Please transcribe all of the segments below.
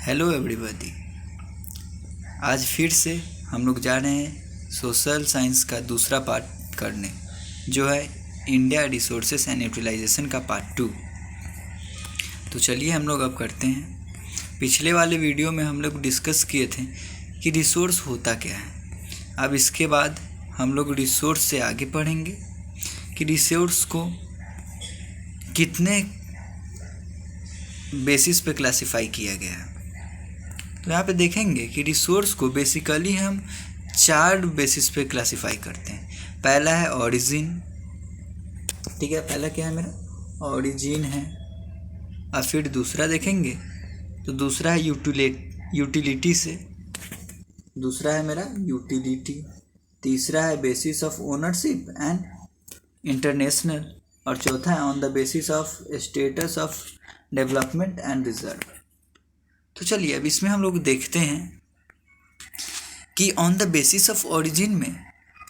Hello everybody. आज फिर से हम लोग जा रहे हैं सोशल साइंस का दूसरा पार्ट करने, जो है इंडिया रिसोर्सेस एंड यूटिलाइजेशन का पार्ट 2। तो चलिए हम लोग अब करते हैं। पिछले वाले वीडियो में हम लोग डिस्कस किए थे कि रिसोर्स होता क्या है। अब इसके बाद हम लोग रिसोर्स से आगे पढ़ेंगे कि रिसोर्स को कितने बेसिस पे क्लासिफाई किया गया है। तो यहाँ पे देखेंगे कि रिसोर्स को बेसिकली हम 4 बेसिस पे क्लासिफाई करते हैं। पहला है ओरिजिन, ठीक है, पहला क्या है मेरा ओरिजिन है। और फिर दूसरा देखेंगे तो दूसरा है यूटिलिटी से, दूसरा है मेरा यूटिलिटी। तीसरा है basis of ownership and international, और चौथा है on the basis of status of development and reserve. तो चलिए अब इसमें हम लोग देखते हैं कि on the basis of origin में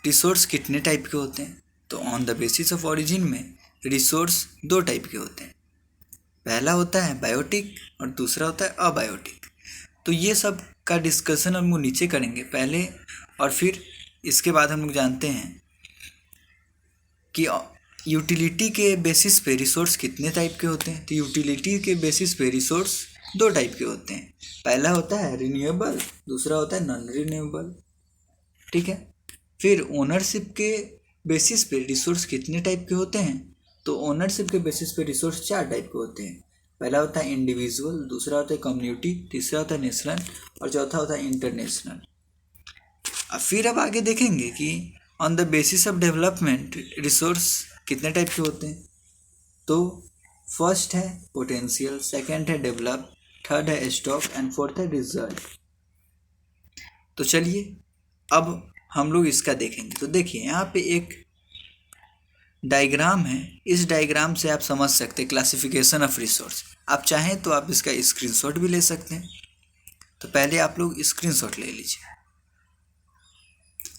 रिसोर्स कितने टाइप के होते हैं। तो on the basis of origin में रिसोर्स 2 टाइप के होते हैं। पहला होता है बायोटिक और दूसरा होता है अबायोटिक। तो ये सब का डिस्कशन हम लोग नीचे करेंगे पहले, और फिर इसके बाद हम लोग जानते हैं कि यूटिलिटी के बेसिस पे रिसोर्स कितने टाइप के होते हैं। तो यूटिलिटी के बेसिस पे रिसोर्स 2 टाइप के होते हैं। पहला होता है रिन्यूएबल, दूसरा होता है नॉन रिन्यूएबल, ठीक है। फिर ओनरशिप के बेसिस पे रिसोर्स कितने टाइप के होते हैं। तो ओनरशिप के बेसिस पे रिसोर्स 4 टाइप के होते हैं। पहला होता है इंडिविजुअल, दूसरा होता है कम्युनिटी, तीसरा होता है नेशनल और चौथा होता है इंटरनेशनल। फिर अब आगे देखेंगे कि on the basis of development resource कितने टाइप के होते हैं। तो फर्स्ट है पोटेंशियल, सेकंड है डेवलप, थर्ड है स्टॉक एंड फोर्थ है रिजर्व। तो चलिए अब हम लोग इसका देखेंगे। तो देखिए यहाँ पे एक डायग्राम है, इस डायग्राम से आप समझ सकते हैं क्लासिफिकेशन ऑफ रिसोर्स। आप चाहें तो आप इसका स्क्रीनशॉट भी ले सकते हैं। तो पहले आप लोग स्क्रीनशॉट ले लीजिए।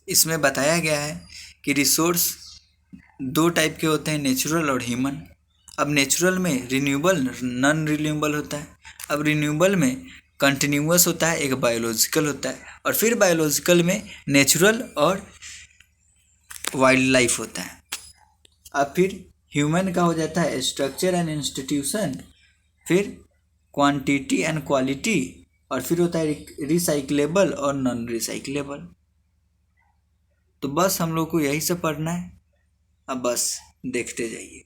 इसमें बताया गया है कि रिसोर्स 2 टाइप के होते हैं, नेचुरल और ह्यूमन। अब नेचुरल में रिन्यूएबल नॉन रिन्यूएबल होता है। अब रिन्यूएबल में कंटिन्यूअस होता है, एक बायोलॉजिकल होता है, और फिर बायोलॉजिकल में नेचुरल और वाइल्ड लाइफ होता है। अब फिर ह्यूमन का हो जाता है स्ट्रक्चर एंड इंस्टीट्यूशन, फिर क्वांटिटी एंड क्वालिटी, और फिर होता है रिसाइक्लेबल और नॉन रिसाइक्लेबल। तो बस हम लोग को यही सब पढ़ना है। अब बस देखते जाइए।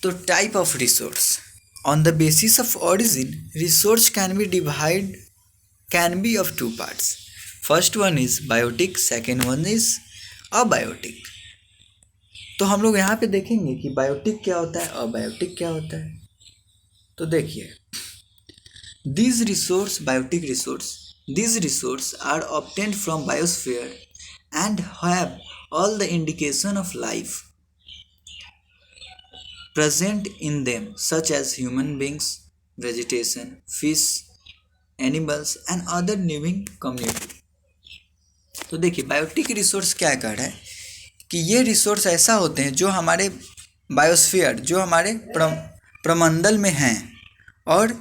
तो type of resource on the basis of origin resource can be of 2 parts. First one is biotic, second one is abiotic. तो हम लोग यहाँ पे देखेंगे कि बायोटिक क्या होता है, अबायोटिक क्या होता है। तो देखिए these resource are obtained from biosphere and have all the indication of life present in them, such as human beings, vegetation, fish, animals and other living community। तो देखिए बायोटिक रिसोर्स क्या कर रहा है कि ये रिसोर्स ऐसा होते हैं जो हमारे बायोस्फीयर, जो हमारे प्रमंडल में हैं, और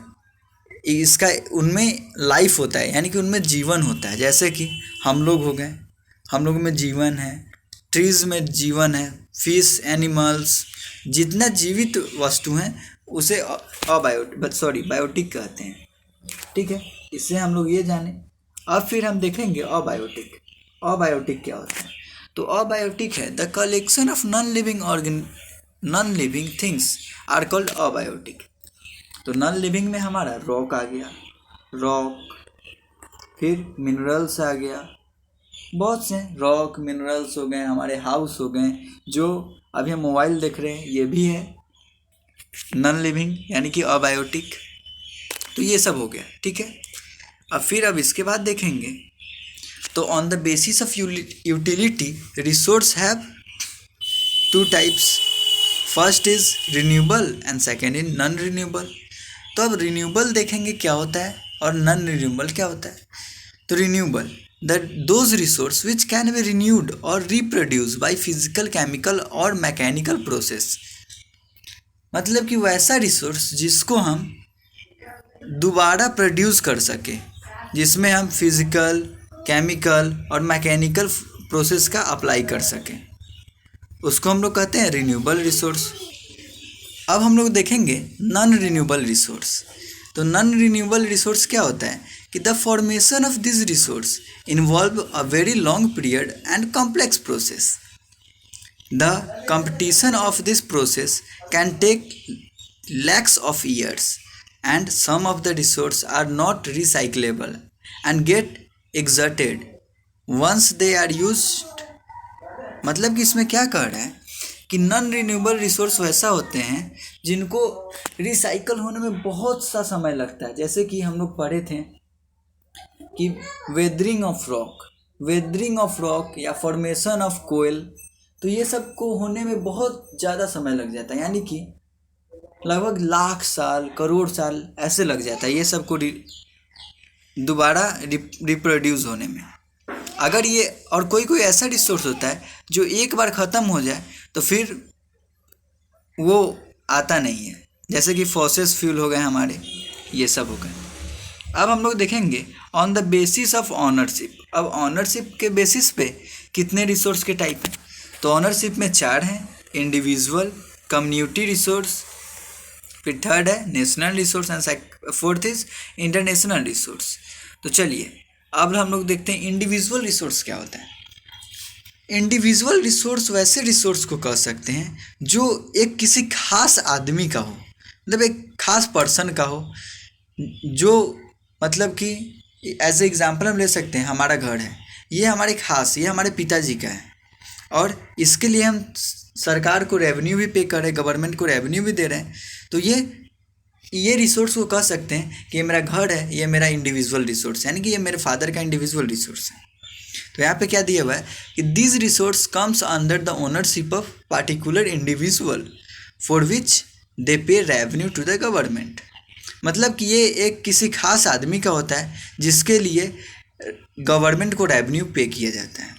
इसका उनमें लाइफ होता है, यानी कि उनमें जीवन होता है। जैसे कि हम लोग हो गए, हम लोग में जीवन है, ट्रीज में जीवन है, फिश, एनिमल्स, जितना जीवित वस्तु हैं उसे बायोटिक कहते हैं, ठीक है। इससे हम लोग ये जाने। अब फिर हम देखेंगे अबायोटिक। अबायोटिक क्या होता है। तो अबायोटिक है the collection of non living things are called abiotic. तो नॉन लिविंग में हमारा रॉक आ गया, फिर मिनरल्स आ गया, बहुत से रॉक मिनरल्स हो गए, हमारे हाउस हो गए, जो अभी हम मोबाइल देख रहे हैं ये भी है नॉन लिविंग यानी कि अबायोटिक। तो ये सब हो गया, ठीक है। अब इसके बाद देखेंगे तो on the basis of utility resource have 2 types. First is renewable and second is non renewable. तो अब रिन्यूएबल देखेंगे क्या होता है और नॉन रिन्यूएबल क्या होता है। तो renewable those resources which can be renewed or reproduced by physical, chemical or mechanical process। मतलब कि वैसा रिसोर्स जिसको हम दोबारा प्रोड्यूस कर सके, जिसमें हम फिजिकल, केमिकल और मैकेनिकल प्रोसेस का अप्लाई कर सकें, उसको हम लोग कहते हैं रिन्यूएबल रिसोर्स। अब हम लोग देखेंगे नॉन रिन्यूएबल रिसोर्स। तो नॉन रिन्यूएबल रिसोर्स क्या होता है कि the formation of this resource involve a very long period and complex process. The competition of this process can take lakhs of years and some of the resources are not recyclable and get exerted once they are used। मतलब कि इसमें क्या कह रहा है कि non renewable resource वैसा होते हैं जिनको रिसाइकल होने में बहुत सा समय लगता है। जैसे कि हम लोग पढ़े थे कि वेदरिंग ऑफ रॉक या फॉर्मेशन ऑफ कोयल, तो ये सब को होने में बहुत ज़्यादा समय लग जाता है, यानी कि लगभग लाख साल, करोड़ साल ऐसे लग जाता है ये सब को दोबारा रिप्रोड्यूस होने में। अगर ये और कोई ऐसा रिसोर्स होता है जो एक बार ख़त्म हो जाए तो फिर वो आता नहीं है, जैसे कि फॉसिल फ्यूल हो गए हमारे, ये सब हो गए। अब हम लोग देखेंगे on the basis of ownership. अब ऑनरशिप के बेसिस पे कितने रिसोर्स के टाइप हैं, तो ऑनरशिप में 4 हैं, इंडिविजुअल, कम्युनिटी रिसोर्स, फिर थर्ड है national resource and fourth is international resource. तो चलिए अब हम लोग देखते हैं इंडिविजुअल रिसोर्स क्या होता है। इंडिविजुअल रिसोर्स वैसे रिसोर्स को कह सकते हैं जो एक किसी खास आदमी का हो, मतलब एक खास पर्सन का हो, जो मतलब कि एज ए एग्जाम्पल हम ले सकते हैं हमारा घर है, ये हमारे पिताजी का है और इसके लिए हम सरकार को रेवेन्यू भी पे कर रहे हैं, गवर्नमेंट को रेवेन्यू भी दे रहे हैं। तो ये रिसोर्स को कह सकते हैं कि ये मेरा घर है, ये मेरा इंडिविजुअल रिसोर्स है, यानी कि ये मेरे फादर का इंडिविजुअल रिसोर्स है। तो यहाँ पे क्या दिया हुआ है कि this resource comes under the ownership of particular individual for which they pay revenue to the government. मतलब कि ये एक किसी खास आदमी का होता है जिसके लिए गवर्नमेंट को रेवेन्यू पे किया जाता है।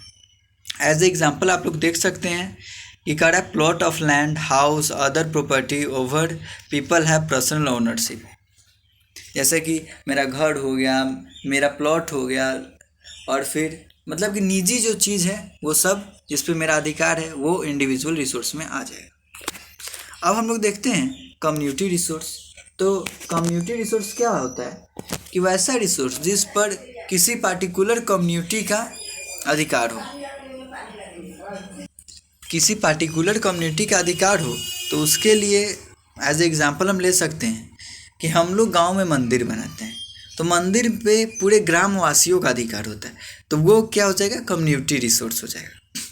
एज ए एग्जाम्पल आप लोग देख सकते हैं कि कह रहा है plot of land, house, other property over people have personal ownership. जैसे कि मेरा घर हो गया, मेरा प्लॉट हो गया, और फिर मतलब कि निजी जो चीज़ है वो सब जिस पे मेरा अधिकार है वो इंडिविजुअल रिसोर्स में आ जाएगा। अब हम लोग देखते हैं कम्युनिटी रिसोर्स। तो कम्युनिटी रिसोर्स क्या होता है कि वैसा रिसोर्स जिस पर किसी पार्टिकुलर कम्युनिटी का अधिकार हो, किसी पार्टिकुलर कम्युनिटी का अधिकार हो। तो उसके लिए एज ए एग्जांपल हम ले सकते हैं कि हम लोग गांव में मंदिर बनाते हैं, तो मंदिर पे पूरे ग्रामवासियों का अधिकार होता है, तो वो क्या हो जाएगा, कम्युनिटी रिसोर्स हो जाएगा।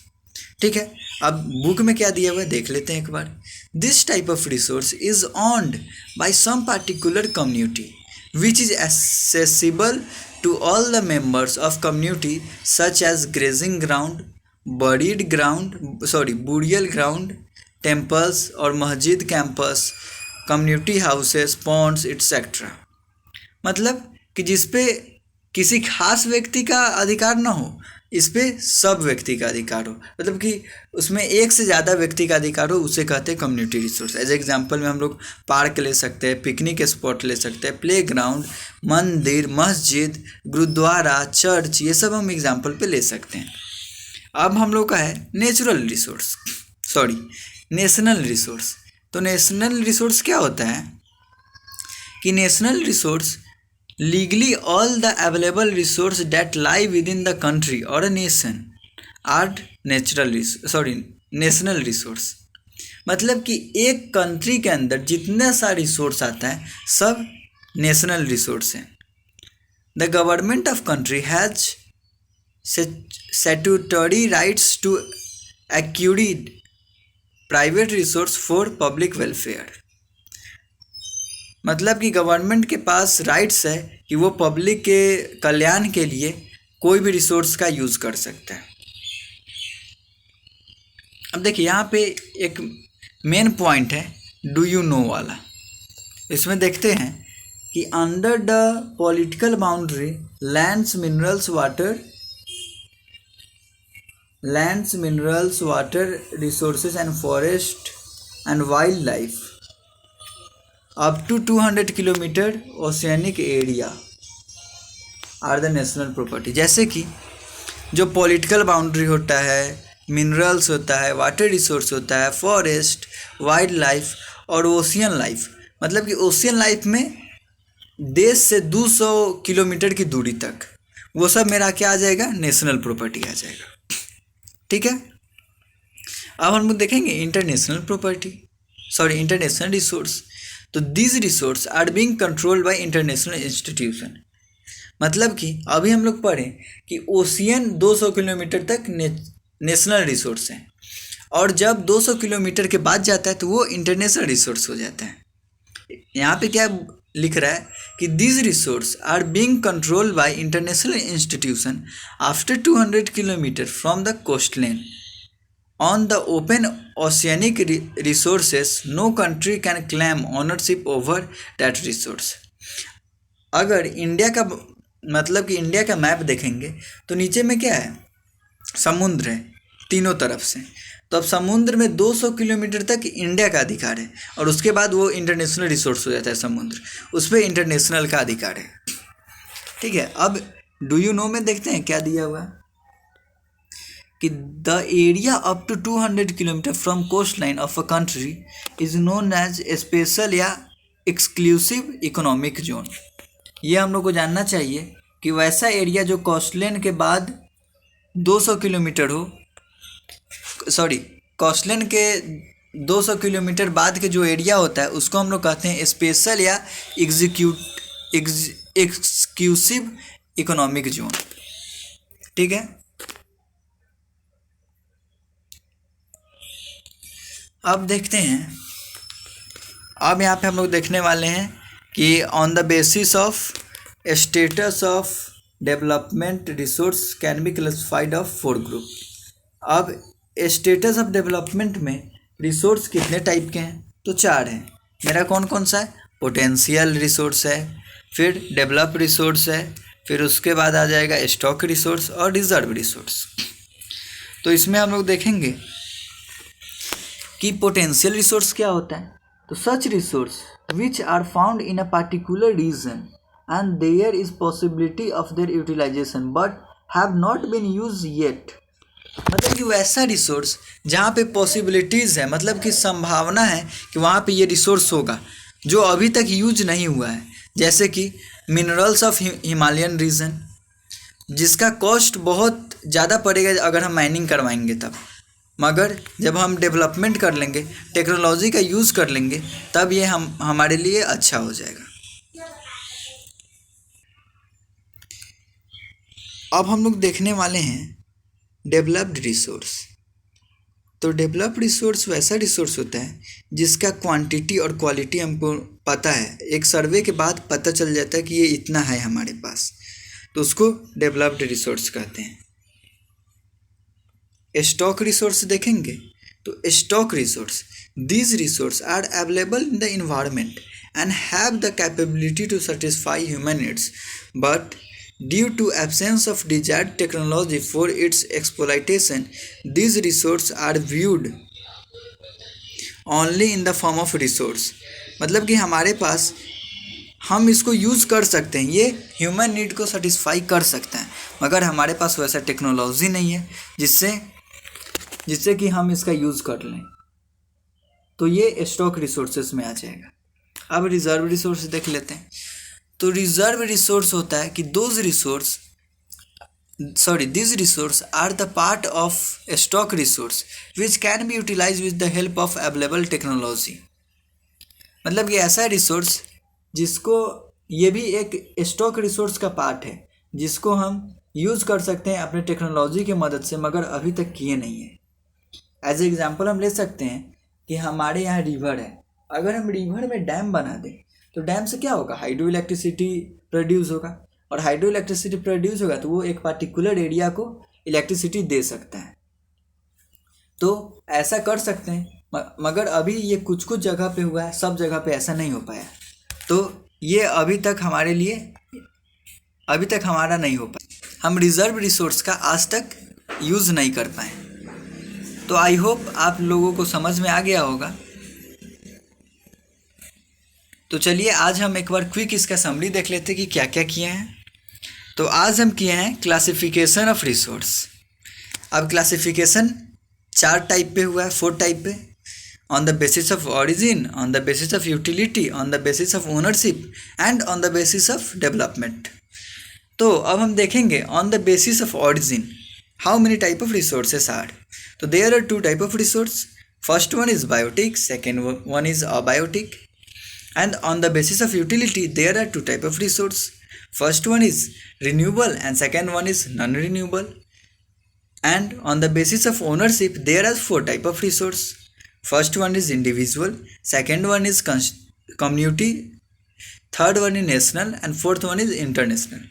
ठीक है, अब बुक में क्या दिया हुआ है देख लेते हैं एक बार। This type of resource is owned by some particular community which is accessible to all the members of community such as grazing ground, burial ground, temples और मस्जिद, campus, community houses, ponds etcetera. मतलब कि जिस पे किसी खास व्यक्ति का अधिकार ना हो, इस पे सब व्यक्ति का अधिकार हो, मतलब कि उसमें एक से ज़्यादा व्यक्ति का अधिकार हो, उसे कहते हैं कम्युनिटी रिसोर्स। एज एग्जांपल में हम लोग पार्क ले सकते हैं, पिकनिक स्पॉट ले सकते हैं, प्ले ग्राउंड, मंदिर, मस्जिद, गुरुद्वारा, चर्च, ये सब हम एग्जाम्पल पे ले सकते हैं। अब हम लोग का है नेशनल रिसोर्स। तो नेशनल रिसोर्स क्या होता है कि national resource legally all the available resource that lie within the country और a nation are national resource. मतलब कि एक कंट्री के अंदर जितना सा रिसोर्स आता है सब नेशनल रिसोर्स है। The government of country has statutory rights to acquire private resource for public welfare। मतलब कि गवर्नमेंट के पास राइट्स है कि वो पब्लिक के कल्याण के लिए कोई भी रिसोर्स का यूज़ कर सकता है। अब देखिए यहाँ पे एक मेन पॉइंट है डू यू नो वाला। इसमें देखते हैं कि under the political boundary lands, minerals, water resources and forest and wild life up to 200 kilometre oceanic area are the national property. जैसे कि जो पॉलिटिकल बाउंड्री होता है, मिनरल्स होता है, वाटर रिसोर्स होता है, फॉरेस्ट, वाइल्ड लाइफ और ओशियन लाइफ, मतलब कि ओशियन लाइफ में देश से 200 किलोमीटर की दूरी तक, वो सब मेरा क्या आ जाएगा, नेशनल प्रॉपर्टी आ जाएगा। ठीक है, अब हम लोग देखेंगे इंटरनेशनल प्रॉपर्टी, इंटरनेशनल रिसोर्स। तो these resource are being controlled by international institution. मतलब कि अभी हम लोग पढ़ें कि ओशियन 200 किलोमीटर तक नेशनल रिसोर्स है, और जब 200 किलोमीटर के बाद जाता है तो वो इंटरनेशनल रिसोर्स हो जाता है। यहाँ पे क्या लिख रहा है कि these resource are being controlled by international institution after 200 kilometre from the coast line on the open oceanic resources, no country can claim ownership over that resource. अगर इंडिया का मतलब कि इंडिया का मैप देखेंगे तो नीचे में क्या है, समुद्र है तीनों तरफ से। तो अब समुद्र में 200 किलोमीटर तक इंडिया का अधिकार है, और उसके बाद वो इंटरनेशनल रिसोर्स हो जाता है समुद्र, उस पर इंटरनेशनल का अधिकार है। ठीक है, अब डू यू नो में देखते हैं क्या दिया हुआ है कि the area up to 200 kilometre from coast line of a country is known as special या एक्सक्लूसिव इकोनॉमिक जोन। ये हम लोग को जानना चाहिए कि वैसा एरिया जो कोस्ट लाइन के बाद 200 किलोमीटर हो, कोस्ट लाइन के 200 किलोमीटर बाद के जो एरिया होता है उसको हम लोग कहते हैं स्पेशल या एक्सक्लूसिव इकोनॉमिक जोन। ठीक है, अब देखते हैं, अब यहाँ पे हम लोग देखने वाले हैं कि on the basis of status of development resource can be classified of 4 group. अब स्टेटस ऑफ डेवलपमेंट में रिसोर्स कितने टाइप के हैं, तो 4 हैं। मेरा कौन कौन सा है, पोटेंशियल रिसोर्स है, फिर डेवलप रिसोर्स है, फिर उसके बाद आ जाएगा स्टॉक रिसोर्स और रिजर्व रिसोर्स। तो इसमें हम लोग देखेंगे कि पोटेंशियल रिसोर्स क्या होता है। तो such resource which are found in a particular region and there is possibility of their utilization but have not been use yet. मतलब कि वैसा रिसोर्स जहाँ पे पॉसिबिलिटीज़ है, मतलब कि संभावना है कि वहाँ पे ये रिसोर्स होगा, जो अभी तक यूज नहीं हुआ है। जैसे कि मिनरल्स ऑफ हिमालयन रीजन, जिसका कॉस्ट बहुत ज़्यादा पड़ेगा अगर हम माइनिंग करवाएंगे तब, मगर जब हम डेवलपमेंट कर लेंगे, टेक्नोलॉजी का यूज़ कर लेंगे, तब ये हमारे लिए अच्छा हो जाएगा। अब हम लोग देखने वाले हैं डेवलप्ड रिसोर्स। तो डेवलप्ड रिसोर्स वैसा रिसोर्स होता है जिसका क्वांटिटी और क्वालिटी हमको पता है, एक सर्वे के बाद पता चल जाता है कि ये इतना है हमारे पास, तो उसको डेवलप्ड रिसोर्स कहते हैं। स्टॉक रिसोर्स देखेंगे तो stock resource, these resource are available in the environment and have the capability to satisfy human needs, but due to absence of desired technology for its exploitation, these resources are viewed only in the form of resource। मतलब कि हमारे पास, हम इसको use कर सकते हैं, ये human need को सेटिस्फाई कर सकते हैं, मगर हमारे पास वैसा टेक्नोलॉजी नहीं है जिससे कि हम इसका यूज़ कर लें, तो ये स्टॉक रिसोर्सेज में आ जाएगा। अब रिजर्व रिसोर्स देख लेते हैं। तो रिजर्व रिसोर्स होता है कि these resources are the part of a stock resource which can be utilized with the help of available technology। मतलब कि ऐसा रिसोर्स जिसको, ये भी एक स्टॉक रिसोर्स का पार्ट है, जिसको हम यूज़ कर सकते हैं अपने टेक्नोलॉजी की मदद से, मगर अभी तक किए नहीं है। एज एग्जाम्पल हम ले सकते हैं कि हमारे यहाँ रिवर है, अगर हम रिवर में डैम बना दें तो डैम से क्या होगा, हाइड्रो इलेक्ट्रिसिटी प्रोड्यूस होगा, और हाइड्रो इलेक्ट्रिसिटी प्रोड्यूस होगा तो वो एक पार्टिकुलर एरिया को इलेक्ट्रिसिटी दे सकता है। तो ऐसा कर सकते हैं, मगर अभी ये कुछ कुछ जगह पे हुआ है, सब जगह पे ऐसा नहीं हो पाया, तो ये अभी तक हमारा नहीं हो पाया, हम रिजर्व रिसोर्स का आज तक यूज़ नहीं कर पाए। तो आई होप आप लोगों को समझ में आ गया होगा। तो चलिए आज हम एक बार क्विक इसका समरी देख लेते हैं कि क्या क्या किए हैं। तो आज हम किए हैं क्लासिफिकेशन ऑफ रिसोर्स। अब क्लासिफिकेशन 4 टाइप पे हुआ है, 4 टाइप पे, on the basis of origin, on the basis of utility, on the basis of ownership and on the basis of development. तो अब हम देखेंगे on the basis of origin how many type of resources are. तो there are 2 type of resource, first one is biotic, second one is abiotic. And on the basis of utility, there are 2 type of resource. First one is renewable and second one is non-renewable. And on the basis of ownership, there are 4 type of resource. First one is individual, second one is community, third one is national, and fourth one is international.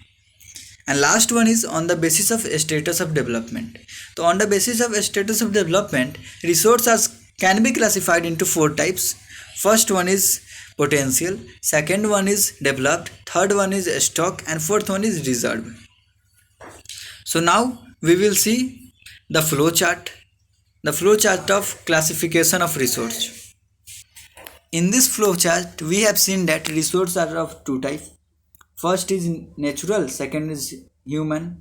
And last one is on the basis of status of development. So on the basis of status of development, resources can be classified into 4 types. First one is potential, second one is developed, third one is stock, and fourth one is reserve. So now we will see the flow chart of classification of resource. In this flow chart we have seen that resources are of 2 types. First is natural, second is human.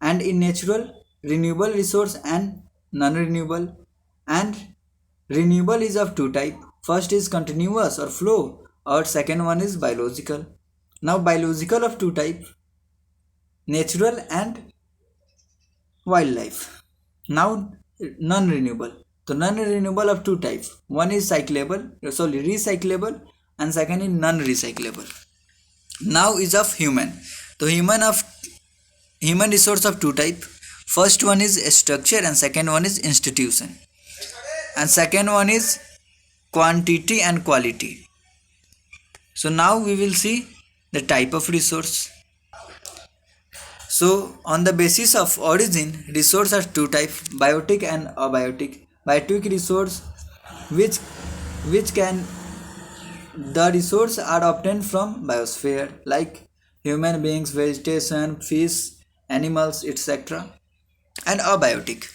And in natural, renewable resource and non-renewable. And renewable is of 2 types. First is continuous or flow, or second one is biological. Now biological of 2 types, natural and wildlife. Now non-renewable. So non-renewable of 2 types. One is recyclable, and second is non-recyclable. Now is of human. So human resource of 2 types. First one is structure and second one is institution. And second one is quantity and quality. So now we will see the type of resource. So on the basis of origin, resources are 2 types, biotic and abiotic. Biotic resource which can the resource are obtained from biosphere, like human beings, vegetation, fish, animals, etc. And abiotic,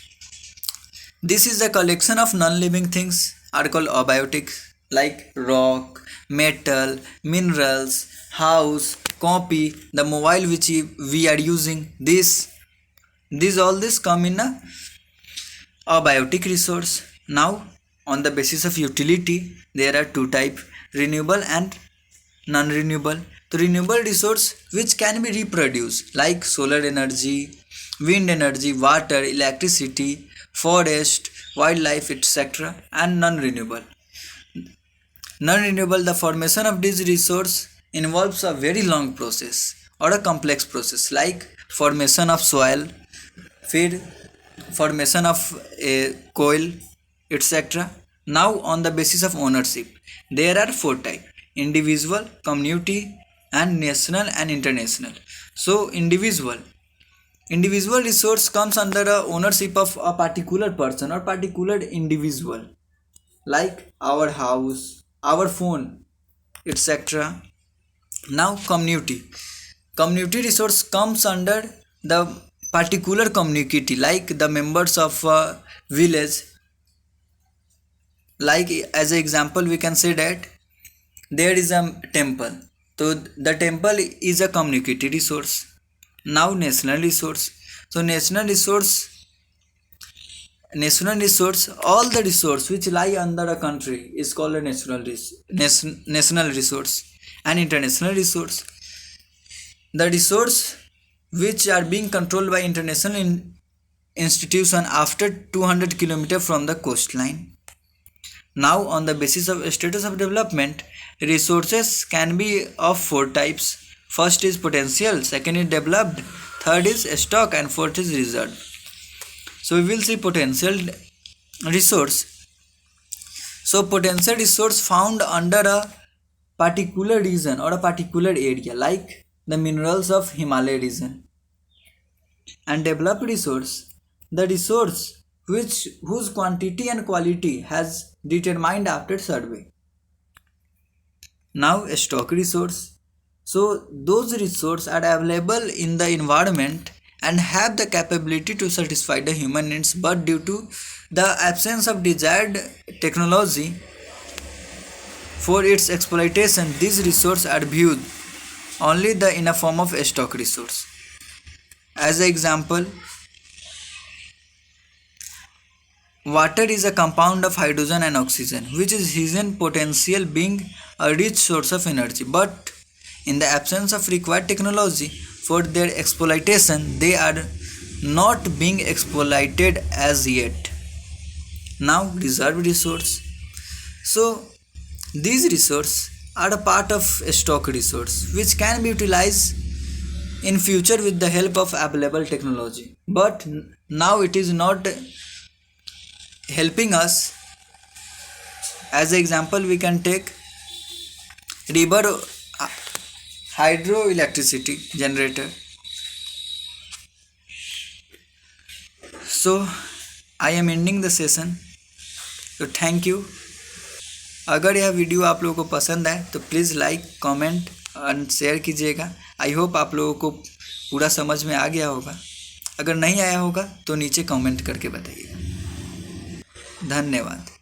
this is the collection of non-living things are called abiotic, like rock, metal, minerals, house, copy, the mobile which we are using, all this come in a abiotic resource. Now on the basis of utility, there are 2 types, renewable and non-renewable. The renewable resource which can be reproduced, like solar energy, wind energy, water, electricity, forest, wildlife, etc. And non-renewable, the formation of this resource involves a very long process or a complex process, like formation of soil, formation of a coal, etc. Now on the basis of ownership, there are 4 types, individual, community, and national and international. So individual resource comes under a ownership of a particular person or particular individual, like our house, our phone, etc. Now community resource comes under the particular community, like the members of a village. Like as an example, we can say that there is a temple, so the temple is a community resource. Now national resource. So national resource, all the resource which lie under a country is called a national resource. And international resource, the resource which are being controlled by international institution after 200 km from the coastline. Now on the basis of status of development, resources can be of 4 types. First is potential, second is developed, third is stock, and fourth is reserve. So we will see potential resource. So potential resource found under a particular region or a particular area, like the minerals of Himalaya region. And developed resource, the resource whose quantity and quality has determined after survey. Now stock resource. So those resources are available in the environment and have the capability to satisfy the human needs, but due to the absence of desired technology For its exploitation, these resources are viewed only in a form of a stock resource. As an example, water is a compound of hydrogen and oxygen, which is hidden potential being a rich source of energy. But in the absence of required technology for their exploitation, they are not being exploited as yet. Now, reserve resource. So, these resources are a part of a stock resource which can be utilized in future with the help of available technology. But now it is not helping us. As an example, we can take river hydroelectricity generator. So I am ending the session. So thank you. अगर यह video आप लोगों को पसंद आए तो please like, comment और share कीजिएगा। आई होप आप लोगों को पूरा समझ में आ गया होगा। अगर नहीं आया होगा तो नीचे कमेंट करके बताइएगा। धन्यवाद।